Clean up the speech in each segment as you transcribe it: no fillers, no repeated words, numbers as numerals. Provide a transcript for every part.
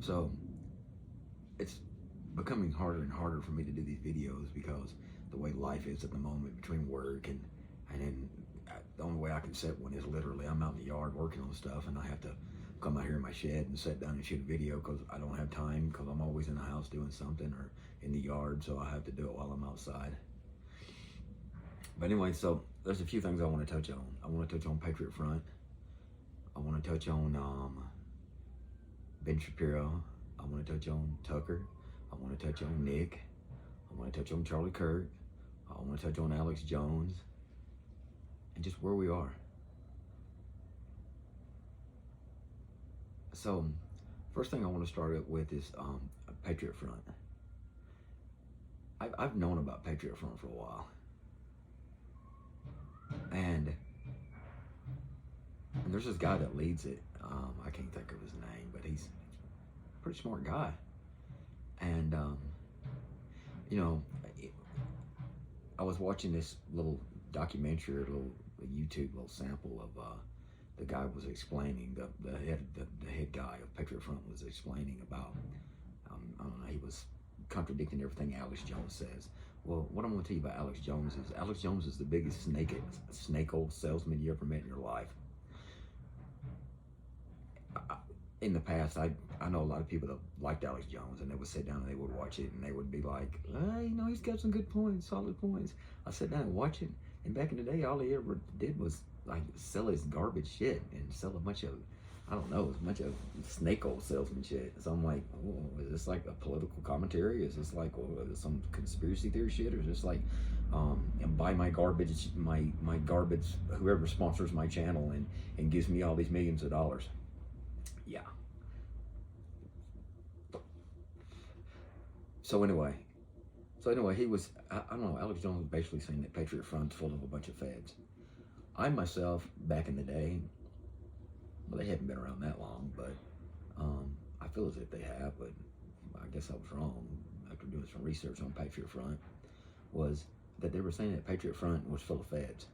So it's becoming harder and harder for me to do these videos because the way life is at the moment between work and then the only way I can set one is literally I'm out in the yard working on stuff, and I have to come out here in my shed and sit down and shoot a video because I don't have time because I'm always in the house doing something or in the yard, so I have to do it while I'm outside. But anyway, so there's a few things I want to touch on. I want to touch on Patriot Front. I want to touch on Ben Shapiro. I want to touch on Tucker. I want to touch on Nick. I want to touch on Charlie Kirk. I want to touch on Alex Jones and just where we are. So, first thing I want to start with is Patriot Front. I've known about Patriot Front for a while. And there's this guy that leads it. I can't think of his name, but he's a pretty smart guy. And, you know, I was watching this little documentary, a YouTube little sample of the guy was explaining, the head guy of Patriot Front was explaining about, I don't know, he was contradicting everything Alex Jones says. Well, what I'm going to tell you about Alex Jones is the biggest snake old salesman you ever met in your life. In the past, I know a lot of people that liked Alex Jones, and they would sit down and they would watch it, and they would be like, you know, he's got some good points, solid points. I sit down and watch it, and back in the day, all he ever did was like sell his garbage shit and sell a bunch of, I don't know, a bunch of snake old salesman shit. So I'm like, oh, is this like a political commentary? Is this like some conspiracy theory shit? Or is this like, buy my garbage, my garbage, whoever sponsors my channel and gives me all these millions of dollars? Yeah. So anyway, he was, I don't know, Alex Jones was basically saying that Patriot Front's full of a bunch of feds. I myself, back in the day, well, they haven't been around that long, but I feel as if they have, but I guess I was wrong after doing some research on Patriot Front, was that they were saying that Patriot Front was full of feds.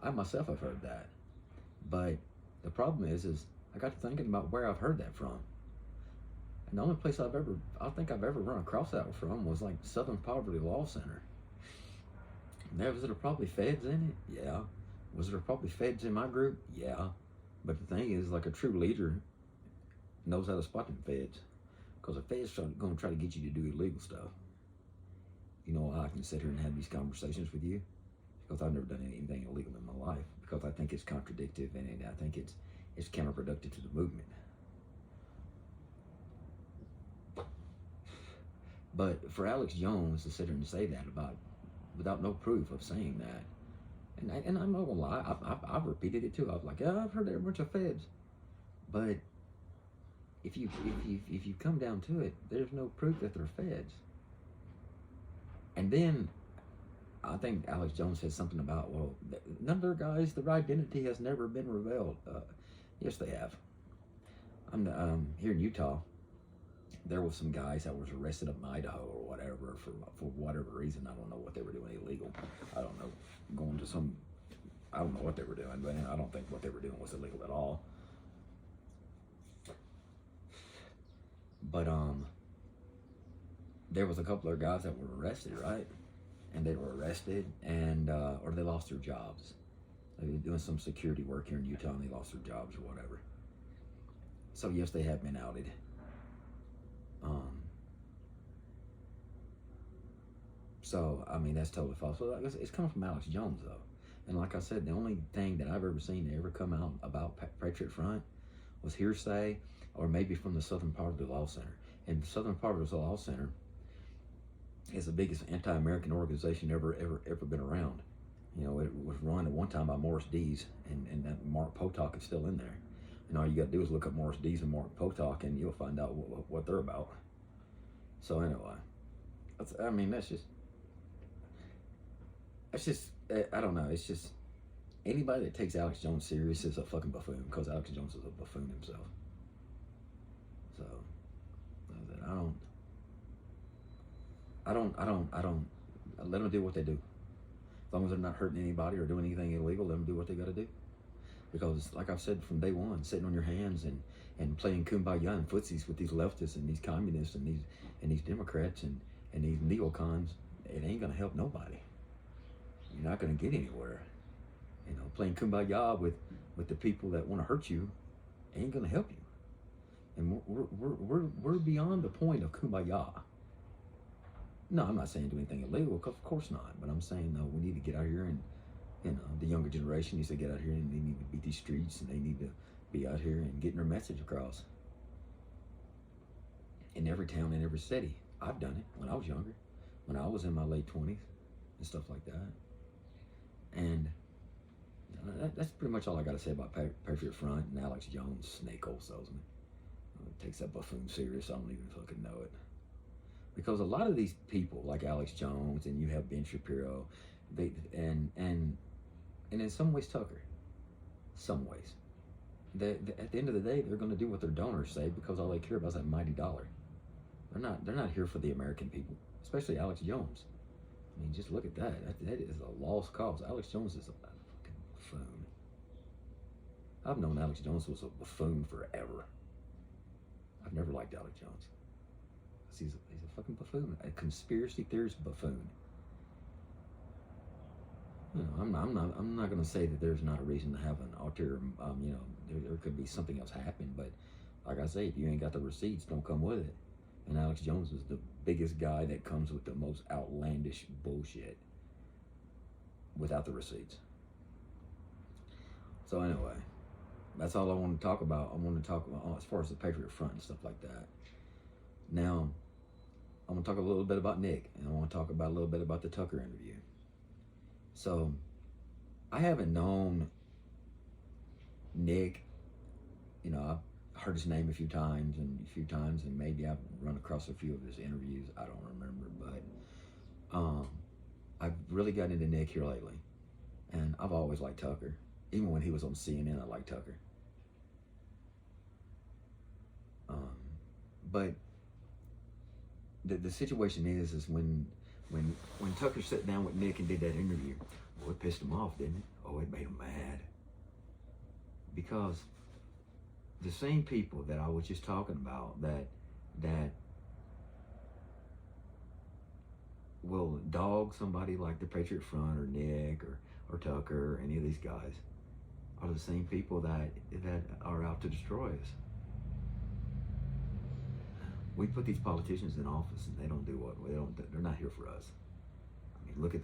I myself have heard that, but the problem is I got to thinking about where I've heard that from. And the only place I think I've ever run across that from was like Southern Poverty Law Center. Now, was there probably feds in it? Yeah. Was there probably feds in my group? Yeah. But the thing is, like, a true leader knows how to spot them feds. Because the feds are going to try to get you to do illegal stuff. You know, I can sit here and have these conversations with you because I've never done anything illegal in my life, because I think it's contradictory and I think it's counterproductive to the movement. But for Alex Jones to sit here and say that without no proof of saying that, and I'm not gonna lie, I've repeated it too. I was like, yeah, I've heard they're a bunch of feds, but if you come down to it, there's no proof that they're feds. And then I think Alex Jones said something about, well, none of their guys, their identity has never been revealed. Yes, they have. I'm here in Utah. There was some guys that was arrested up in Idaho or whatever for whatever reason. I don't know what they were doing illegal. I don't know, I don't know what they were doing, but I don't think what they were doing was illegal at all. But there was a couple of guys that were arrested, right? And they were arrested and or they lost their jobs. They were doing some security work here in Utah and they lost their jobs or whatever. So yes, they have been outed. So, I mean, that's totally false. So it's coming from Alex Jones, though. And like I said, the only thing that I've ever seen that ever come out about Patriot Front was hearsay, or maybe from the Southern Poverty Law Center. And the Southern Poverty Law Center is the biggest anti-American organization ever been around. You know, it was run at one time by Morris Dees, and that Mark Potok is still in there. And all you got to do is look up Morris Dees and Mark Potok, and you'll find out what they're about. So anyway, that's just, I don't know. It's just, anybody that takes Alex Jones serious is a fucking buffoon, because Alex Jones is a buffoon himself. So, I don't let them do what they do. As long as they're not hurting anybody or doing anything illegal, let them do what they got to do. Because, like I've said from day one, sitting on your hands and playing kumbaya and footsies with these leftists and these communists and these Democrats and these neocons, it ain't gonna help nobody. You're not gonna get anywhere. You know, playing kumbaya with the people that want to hurt you ain't gonna help you. And we're beyond the point of kumbaya. No, I'm not saying do anything illegal, of course not. But I'm saying, no, we need to get out here and, you know, the younger generation needs to get out here and they need to beat these streets and they need to be out here and getting their message across. In every town, in every city. I've done it when I was younger, when I was in my late 20s and stuff like that. And that's pretty much all I got to say about Patriot Front and Alex Jones, snake oil salesman. Takes that buffoon serious. I don't even fucking know it. Because a lot of these people, like Alex Jones, and you have Ben Shapiro, and in some ways Tucker, some ways, at the end of the day, they're going to do what their donors say because all they care about is that mighty dollar. They're not here for the American people, especially Alex Jones. I mean, just look at that. That is a lost cause. Alex Jones is a fucking buffoon. I've known Alex Jones was a buffoon forever. I've never liked Alex Jones. He's a fucking buffoon, a conspiracy theorist buffoon. You know, I'm not going to say that there's not a reason to have an ulterior. You know, there could be something else happen, but like I say, if you ain't got the receipts, don't come with it. And Alex Jones is the biggest guy that comes with the most outlandish bullshit without the receipts. So anyway, that's all I want to talk about. I want to talk about as far as the Patriot Front and stuff like that. Now, I want to talk a little bit about Nick, and I want to talk about a little bit about the Tucker interview. So, I haven't known Nick. You know, I've heard his name a few times, and maybe I've run across a few of his interviews. I don't remember, but I've really gotten into Nick here lately, and I've always liked Tucker. Even when he was on CNN, I liked Tucker. But the situation is when Tucker sat down with Nick and did that interview, it pissed him off, didn't it? Oh, it made him mad. Because the same people that I was just talking about that will dog somebody like the Patriot Front or Nick or Tucker or any of these guys are the same people that are out to destroy us. We put these politicians in office, and they don't do what they don't. They're not here for us. I mean, look at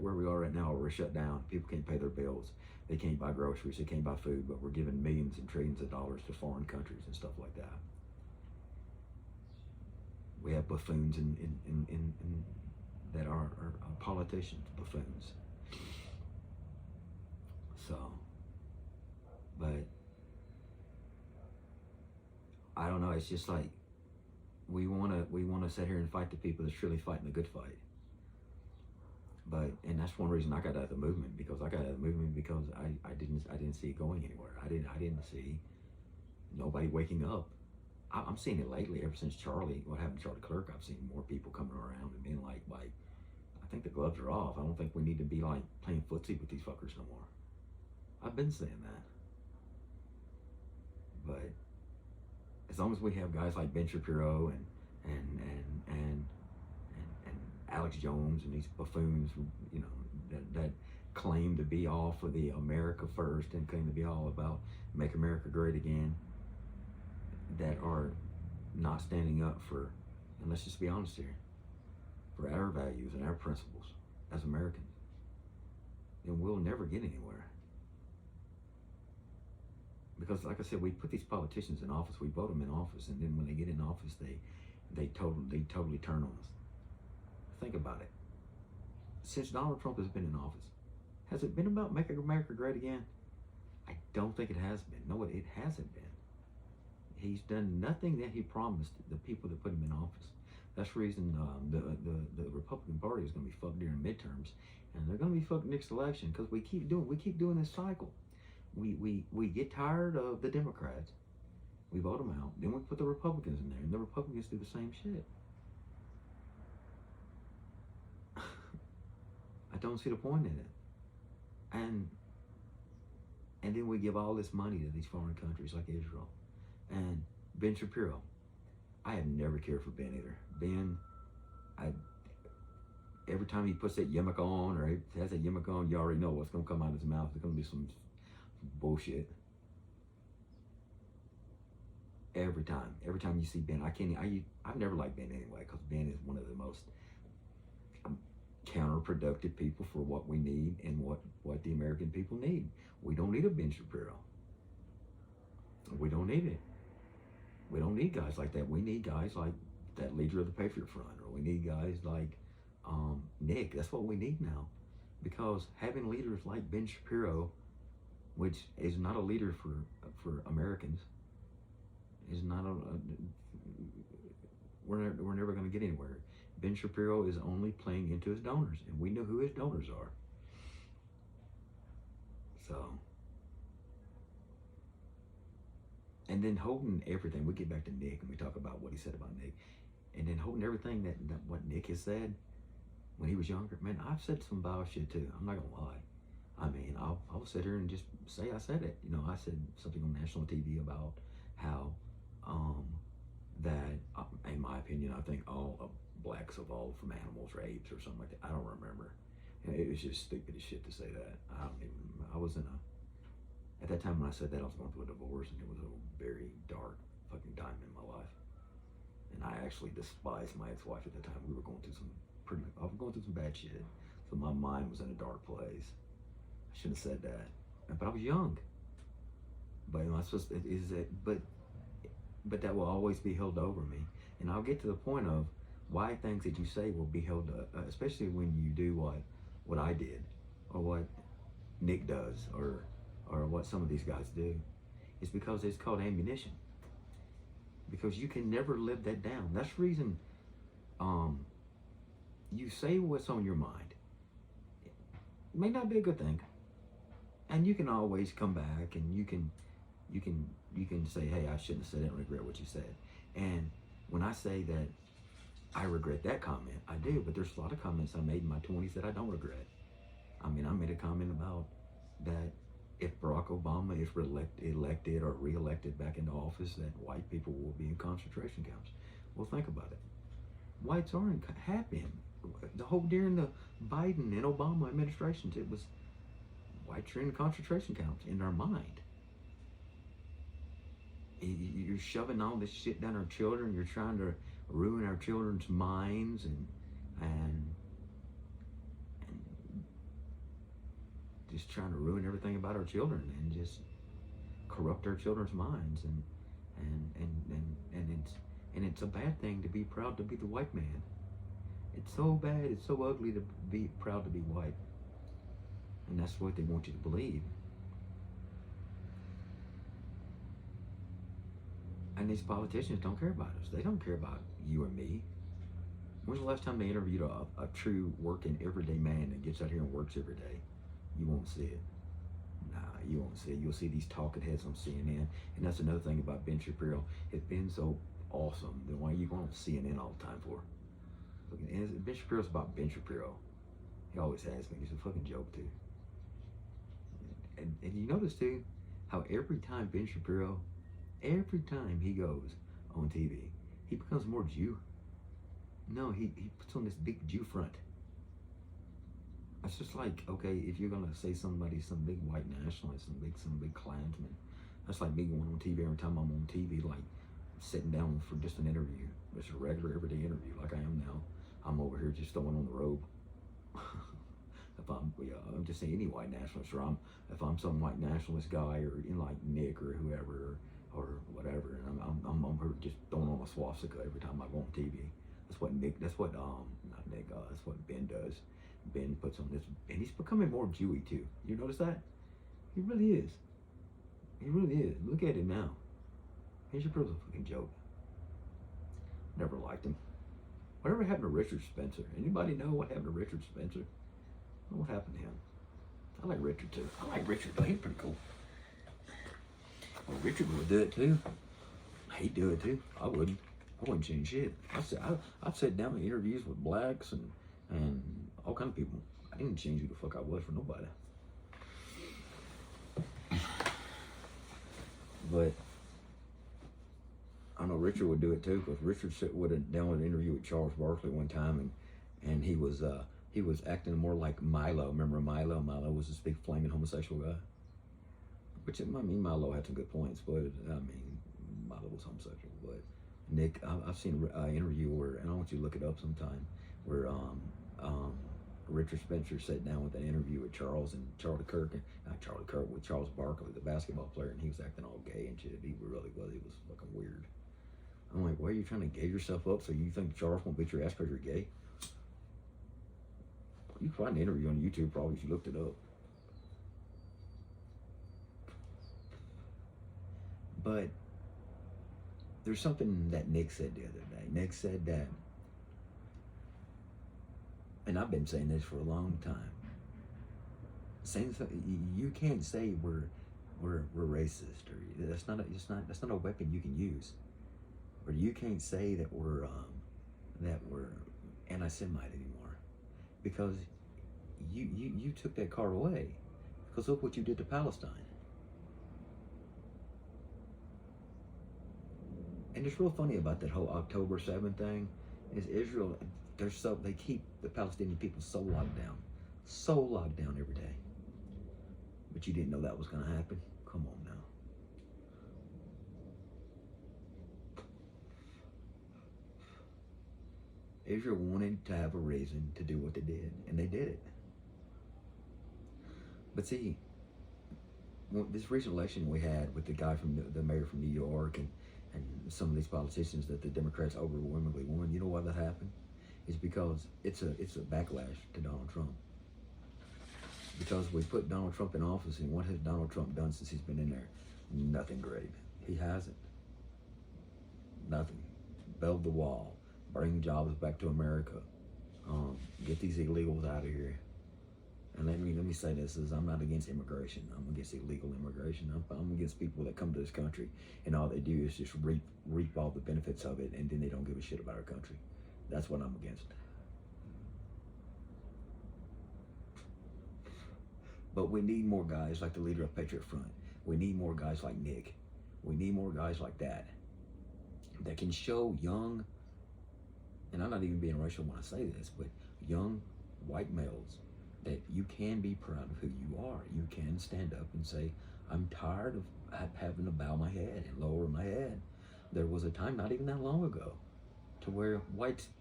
where we are right now. We're shut down. People can't pay their bills. They can't buy groceries. They can't buy food. But we're giving millions and trillions of dollars to foreign countries and stuff like that. We have buffoons in that are politicians, buffoons. So, but I don't know. It's just like. We want to sit here and fight the people that's truly fighting the good fight. And that's one reason I got out of the movement, because I didn't see it going anywhere. I didn't see nobody waking up. I'm seeing it lately ever since what happened to Charlie Clerk. I've seen more people coming around and being like, I think the gloves are off. I don't think we need to be like playing footsie with these fuckers no more. I've been saying that. But as long as we have guys like Ben Shapiro and Alex Jones and these buffoons, you know, that claim to be all for the America first and claim to be all about make America great again, that are not standing up for, and let's just be honest here, for our values and our principles as Americans, then we'll never get anywhere. Because, like I said, we put these politicians in office, we vote them in office, and then when they get in office, they totally turn on us. Think about it. Since Donald Trump has been in office, has it been about making America great again? I don't think it has been. No, it hasn't been. He's done nothing that he promised the people that put him in office. That's the reason the Republican Party is going to be fucked during midterms, and they're going to be fucked next election because we keep doing this cycle. We get tired of the Democrats, we vote them out, then we put the Republicans in there, and the Republicans do the same shit. I don't see the point in it. And And then we give all this money to these foreign countries like Israel. And Ben Shapiro, I have never cared for Ben either. Ben, every time he puts that yarmulke on or he has that yarmulke on, you already know what's going to come out of his mouth. It's going to be some bullshit. Every time you see Ben, I've never liked Ben anyway, because Ben is one of the most counterproductive people for what we need and what the American people need. We don't need a Ben Shapiro. We don't need it. We don't need guys like that. We need guys like that leader of the Patriot Front, or we need guys like Nick. That's what we need now, because having leaders like Ben Shapiro, which is not a leader for Americans, is not we're never going to get anywhere. Ben Shapiro is only playing into his donors, and we know who his donors are. So, and then holding everything, we get back to Nick and we talk about what he said about Nick, and then holding everything that what Nick has said when he was younger. Man, I've said some vile shit too. I'm not gonna lie. I mean, I'll sit here and just say I said it. You know, I said something on national TV about how that, in my opinion, I think all blacks evolved from animals or apes or something like that. I don't remember. It was just stupid as shit to say that. At that time when I said that, I was going through a divorce, and it was a very dark fucking time in my life. And I actually despised my ex-wife at the time. I was going through some bad shit. So my mind was in a dark place. I shouldn't have said that. But I was young. But you know, but that will always be held over me. And I'll get to the point of why things that you say will be held, especially when you do what I did, or what Nick does, or what some of these guys do. It's because it's called ammunition. Because you can never live that down. That's the reason you say what's on your mind. It may not be a good thing. And you can always come back and you can say, hey, I shouldn't have said it, and regret what you said. And when I say that I regret that comment, I do, but there's a lot of comments I made in my 20s that I don't regret. I mean, I made a comment about that if Barack Obama is elected or re-elected back into office, that white people will be in concentration camps. Well, think about it. Whites have been. During the Biden and Obama administrations, it was whites are in concentration camps in our mind. You're shoving all this shit down our children. You're trying to ruin our children's minds and just trying to ruin everything about our children and just corrupt our children's minds and it's a bad thing to be proud to be the white man. It's so bad, it's so ugly to be proud to be white. And that's what they want you to believe. And these politicians don't care about us. They don't care about you and me. When's the last time they interviewed a true working everyday man that gets out here and works every day? You won't see it. Nah, you won't see it. You'll see these talking heads on CNN. And that's another thing about Ben Shapiro. If Ben's so awesome, then why are you going on CNN all the time for? And Ben Shapiro's about Ben Shapiro. He always has been. He's a fucking joke too. And you notice too, how every time Ben Shapiro, every time he goes on TV, he becomes more Jew. No, he puts on this big Jew front. It's just like, okay, if you're gonna say somebody, some big white nationalist, some big Klansman, that's like me going on TV every time I'm on TV, like sitting down for just an interview. It's a regular everyday interview, like I am now. I'm over here just throwing on the robe. I'm just saying any white nationalist, or if I'm some white nationalist guy, or like Nick or whoever, or whatever, and I'm just throwing on a swastika every time I go on TV. That's what that's what Ben does. Ben puts on this, and he's becoming more Jewy too. You notice that? He really is. He really is. Look at him now. Ben Shapiro's a fucking joke. Never liked him. Whatever happened to Richard Spencer? Anybody know what happened to Richard Spencer? What happened to him? I like Richard too. I like Richard, but he's pretty cool. Well, Richard would do it too. He'd do it too. I wouldn't change shit. I've sat down in interviews with blacks and all kinds of people. I didn't change who the fuck I was for nobody. But I know Richard would do it too, because Richard would have done an interview with Charles Barkley one time, and he was acting more like Milo. Remember Milo? Milo was this big flaming homosexual guy. Which, I mean, Milo had some good points, but I mean, Milo was homosexual. But Nick, I've seen an interview where, and I want you to look it up sometime, where Richard Spencer sat down with an interview with Charles Kirk, with Charles Barkley, the basketball player, and he was acting all gay and shit. He really was. He was fucking weird. I'm like, why are you trying to gay yourself up so you think Charles won't beat your ass because you're gay? You can find the interview on YouTube probably if you looked it up. But there's something that Nick said the other day. Nick said that, and I've been saying this for a long time. You can't say we're racist, or that's not a weapon you can use. Or you can't say that we're anti-Semite anymore, because you took that card away. Because look what you did to Palestine. And it's real funny about that whole October 7th thing is Israel. They keep the Palestinian people so locked down every day. But you didn't know that was going to happen. Come on now. Israel wanted to have a reason to do what they did, and they did it. But see, this recent election we had with the guy from the mayor from New York and some of these politicians that the Democrats overwhelmingly won, you know why that happened? It's because it's a backlash to Donald Trump. Because we put Donald Trump in office, and what has Donald Trump done since he's been in there? Nothing great. He hasn't. Nothing. Build the wall. Bring jobs back to America. Get these illegals out of here. And let me say this: I'm not against immigration. I'm against illegal immigration. I'm against people that come to this country and all they do is just reap all the benefits of it, and then they don't give a shit about our country. That's what I'm against. But we need more guys like the leader of Patriot Front. We need more guys like Nick. We need more guys like that can show young, and I'm not even being racial when I say this, but young white males that you can be proud of who you are. You can stand up and say, I'm tired of having to bow my head and lower my head. There was a time not even that long ago to where whites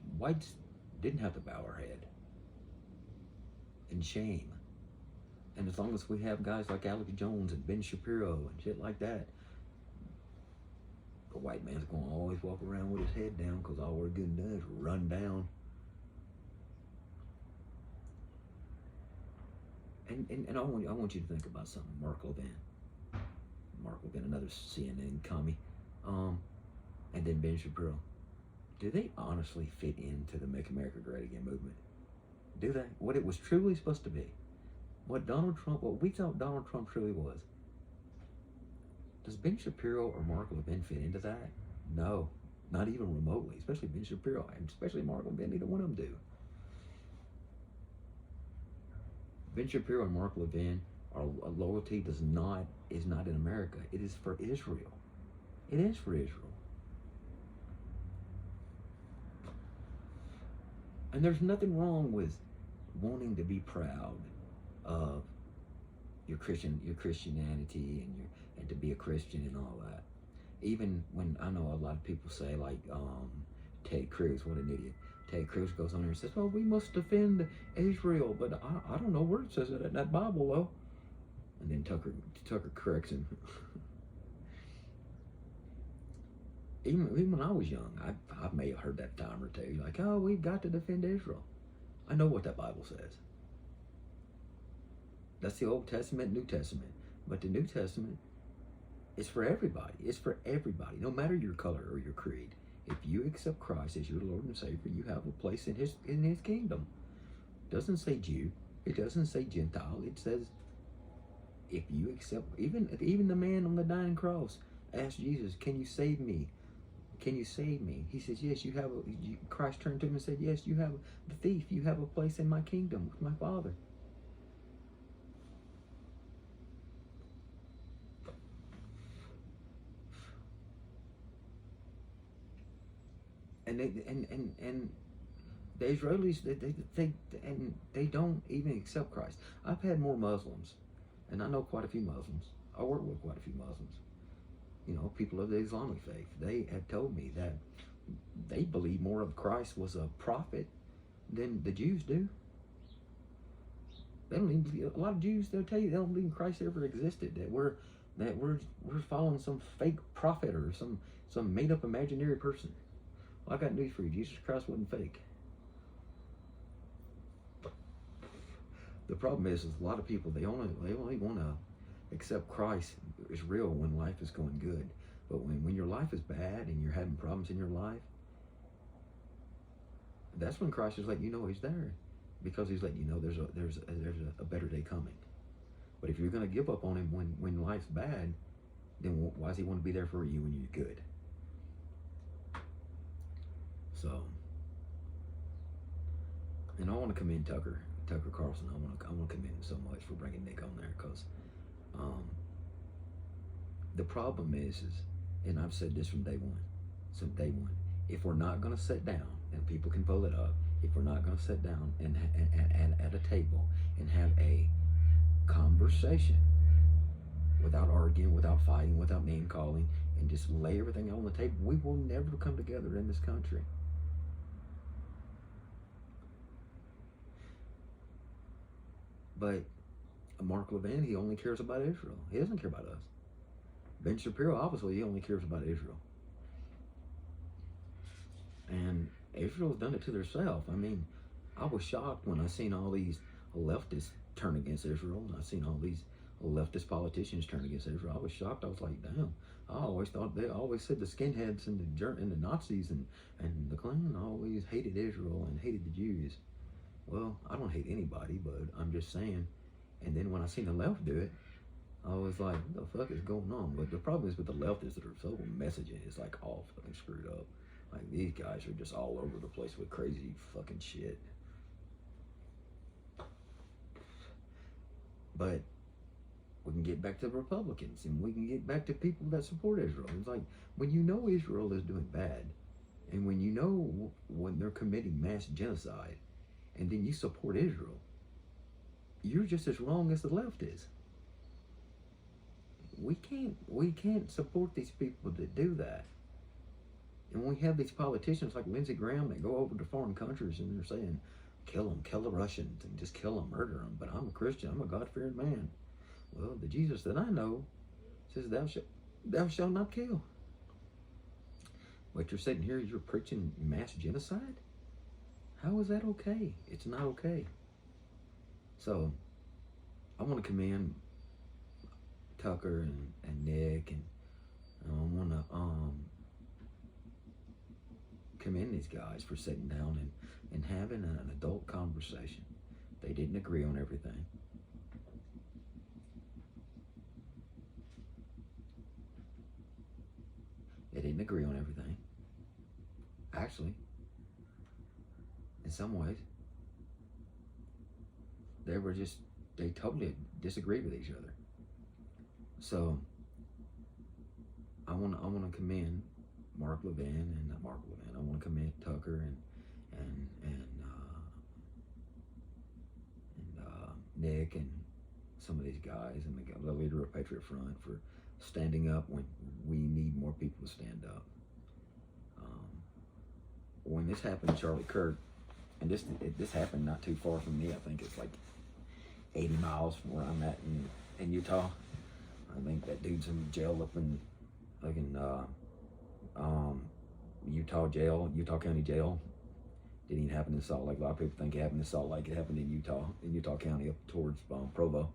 didn't have to bow our head in shame. And as long as we have guys like Alex Jones and Ben Shapiro and shit like that, the white man's going to always walk around with his head down, because all we're getting done is run down. And I want you to think about something. Mark Levin, another CNN commie, and then Ben Shapiro. Do they honestly fit into the Make America Great Again movement? Do they? What it was truly supposed to be? What we thought Donald Trump truly was? Does Ben Shapiro or Mark Levin fit into that? No, not even remotely. Especially Ben Shapiro, and especially Mark Levin. Neither one of them do. Ben Shapiro and Mark Levin, our loyalty is not in America. It is for Israel. It is for Israel. And there's nothing wrong with wanting to be proud of your Christianity and to be a Christian and all that. Even when I know a lot of people say, like Ted Cruz, what an idiot. Ted Cruz goes on there and says, "Oh, we must defend Israel," but I don't know where it says it in that Bible though. And then Tucker corrects him. Even when I was young, I may have heard that a time or two, like, "Oh, we've got to defend Israel." I know what that Bible says. That's the Old Testament, New Testament. But the New Testament is for everybody. It's for everybody, no matter your color or your creed. If you accept Christ as your Lord and Savior, you have a place in His kingdom. It doesn't say Jew. It doesn't say Gentile. It says if you accept. Even the man on the dying cross asked Jesus, "Can you save me? Can you save me?" He says, "Yes, you have." Christ turned to him and said, "Yes, you have the thief. You have a place in my kingdom with my Father." and the Israelis, they don't even accept Christ. I've had more Muslims, and I know quite a few Muslims. I work with quite a few Muslims. You know, people of the Islamic faith. They have told me that they believe more of Christ was a prophet than the Jews do. They don't even believe, a lot of Jews, they'll tell you they don't believe Christ ever existed. That we're following some fake prophet or some made up imaginary person. Well, I got news for you. Jesus Christ wasn't fake. The problem is a lot of people, they only want to accept Christ is real when life is going good. But when your life is bad and you're having problems in your life, that's when Christ is letting you know he's there, because he's letting you know there's a better day coming. But if you're going to give up on him when life's bad, then why does he want to be there for you when you're good? So, and I want to commend Tucker Carlson. I want to commend him so much for bringing Nick on there, because the problem is, and I've said this from day one, if we're not going to sit down, and people can pull it up, if we're not going to sit down and at a table and have a conversation without arguing, without fighting, without name calling, and just lay everything on the table, we will never come together in this country. But Mark Levin, he only cares about Israel. He doesn't care about us. Ben Shapiro, obviously, he only cares about Israel. And Israel's done it to themselves. I mean, I was shocked when I seen all these leftists turn against Israel, and I seen all these leftist politicians turn against Israel. I was shocked. I was like, damn. I always thought, they always said the skinheads and the Nazis and the Klan always hated Israel and hated the Jews. Well, I don't hate anybody, but I'm just saying. And then when I seen the left do it, I was like, what the fuck is going on? But the problem is with the leftists that are so messaging, it's like all fucking screwed up. Like, these guys are just all over the place with crazy fucking shit. But we can get back to the Republicans, and we can get back to people that support Israel. It's like, when you know Israel is doing bad, and when you know when they're committing mass genocide, and then you support Israel, you're just as wrong as the left is. We can't support these people that do that. And we have these politicians like Lindsey Graham that go over to foreign countries and they're saying, kill them, kill the Russians, and just kill them, murder them. But I'm a Christian, I'm a God-fearing man. Well, the Jesus that I know says, thou shalt not kill. But you're sitting here, you're preaching mass genocide? How is that okay? It's not okay. So, I want to commend Tucker and Nick, and I want to commend these guys for sitting down and having an adult conversation. They didn't agree on everything. They didn't agree on everything. Actually, in some ways, they totally disagreed with each other. So I want to commend Mark Levin and not Mark Levin. I want to commend Tucker and Nick and some of these guys and the leader of Patriot Front for standing up when we need more people to stand up. When this happened to Charlie Kirk, and this happened not too far from me. I think it's like 80 miles from where I'm at in Utah. I think that dude's in jail up in Utah County Jail. Didn't even happen in Salt Lake. A lot of people think it happened in Salt Lake. It happened in Utah County up towards Provo.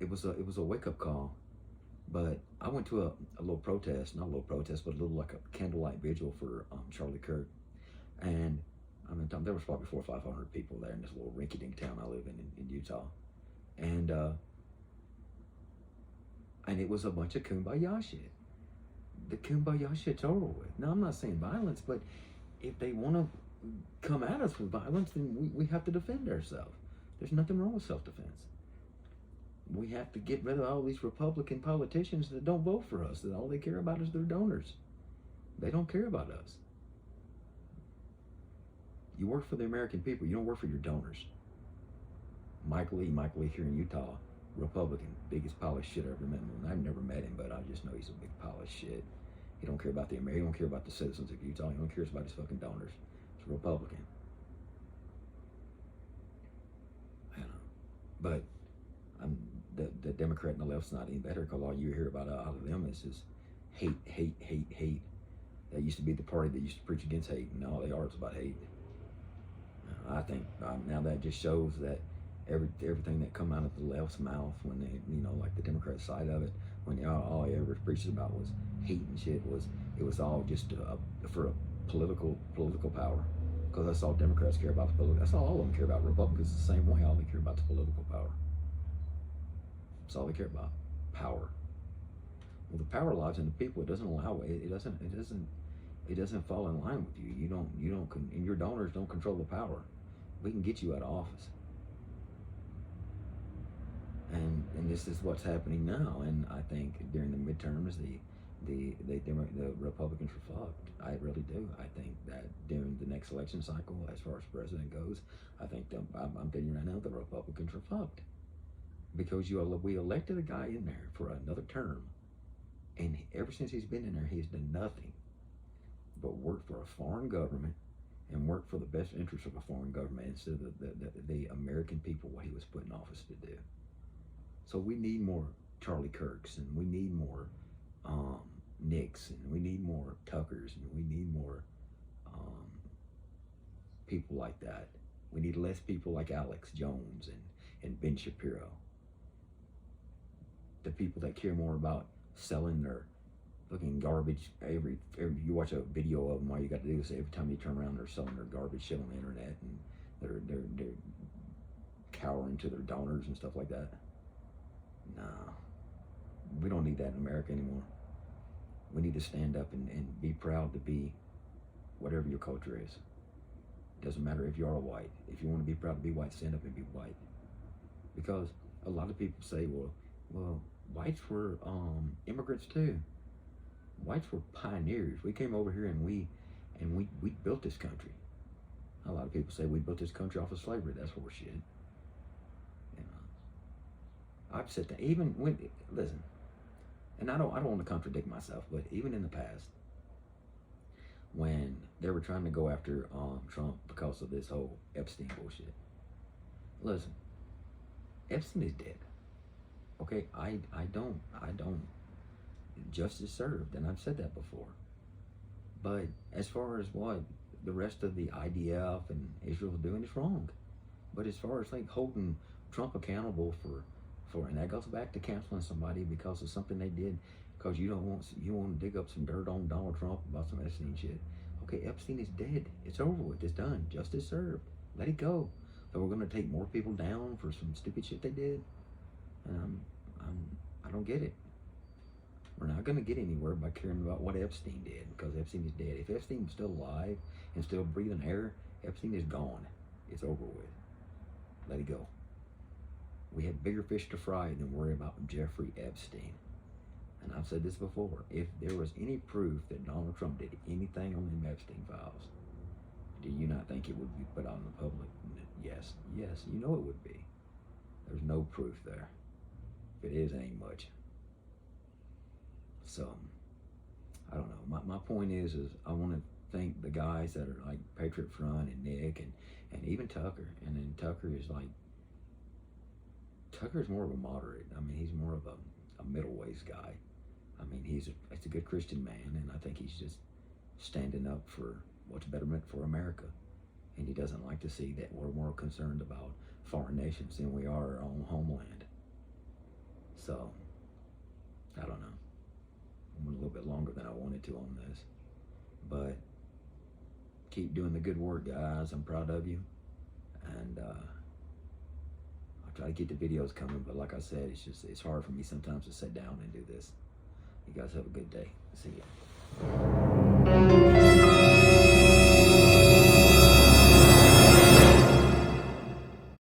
It was a wake-up call. But I went to a little protest, not a little protest, but a little like a candlelight vigil for Charlie Kirk. And I mean, there was probably 400 or 500 people there in this little rinky-dink town I live in Utah. And it was a bunch of kumbaya shit. The kumbaya shit's over with. Now, I'm not saying violence, but if they want to come at us with violence, then we have to defend ourselves. There's nothing wrong with self-defense. We have to get rid of all these Republican politicians that don't vote for us, that all they care about is their donors. They don't care about us. You work for the American people. You don't work for your donors. Mike Lee here in Utah, Republican, biggest pile of shit I ever met. I've never met him, but I just know he's a big pile of shit. He don't care about the American. He don't care about the citizens of Utah. He don't care about his fucking donors. He's a Republican. I know, but the Democrat and the left's not any better, because all you hear about out of them is just hate, hate, hate, hate. That used to be the party that used to preach against hate, and all they are is about hate. I think now that just shows that everything that come out of the left's mouth when they, like the Democrat side of it, when all they ever preached about was hate and shit, it was all just for a political power, because that's all Democrats care about. That's all of them care about. Republicans the same way. All they care about is political power. That's all they care about, power. Well, the power lies in the people. It doesn't allow it. It doesn't fall in line with you. You don't, and your donors don't control the power. We can get you out of office. And this is what's happening now. And I think during the midterms, the Republicans were fucked. I really do. I think that during the next election cycle, as far as president goes, I think I'm telling you right now, the Republicans are fucked, because we elected a guy in there for another term, and ever since he's been in there, he's done nothing but work for a foreign government and work for the best interest of a foreign government instead of the American people, what he was put in office to do. So we need more Charlie Kirks, and we need more Nicks, and we need more Tuckers, and we need more people like that. We need less people like Alex Jones and Ben Shapiro. The people that care more about selling their fucking garbage. Every you watch a video of them, all you got to do is every time you turn around, they're selling their garbage shit on the internet, and they're cowering to their donors and stuff like that. No, we don't need that in America anymore. We need to stand up and be proud to be whatever your culture is. Doesn't matter if you are white. If you want to be proud to be white, stand up and be white. Because a lot of people say, well, whites were immigrants too. Whites were pioneers. We came over here and we built this country. A lot of people say we built this country off of slavery. That's horseshit. I've said that even when, listen, and I don't want to contradict myself, but even in the past, when they were trying to go after Trump because of this whole Epstein bullshit, listen, Epstein is dead. Okay, I don't justice served, and I've said that before. But as far as what the rest of the IDF and Israel is doing, it's wrong. But as far as like holding Trump accountable for and that goes back to canceling somebody because of something they did, because you want to dig up some dirt on Donald Trump about some Epstein shit. Okay, Epstein is dead. It's over with. It's done. Justice served. Let it go. So we're going to take more people down for some stupid shit they did. And I don't get it. We're not going to get anywhere by caring about what Epstein did, because Epstein is dead. If Epstein was still alive and still breathing air, Epstein is gone. It's over with. Let it go. We have bigger fish to fry than worry about Jeffrey Epstein. And I've said this before. If there was any proof that Donald Trump did anything on the Epstein files, do you not think it would be put out in the public? Yes, you know it would be. There's no proof there. If it is, it ain't much. So, I don't know. My point is I want to thank the guys that are like Patriot Front and Nick and even Tucker. And then Tucker is more of a moderate. I mean, he's more of a middle ways guy. I mean, he's a good Christian man, and I think he's just standing up for what's betterment for America. And he doesn't like to see that we're more concerned about foreign nations than we are our own homeland. So, I don't know. I went a little bit longer than I wanted to on this. But keep doing the good work, guys. I'm proud of you. And I'll try to get the videos coming, but like I said, it's hard for me sometimes to sit down and do this. You guys have a good day. See ya.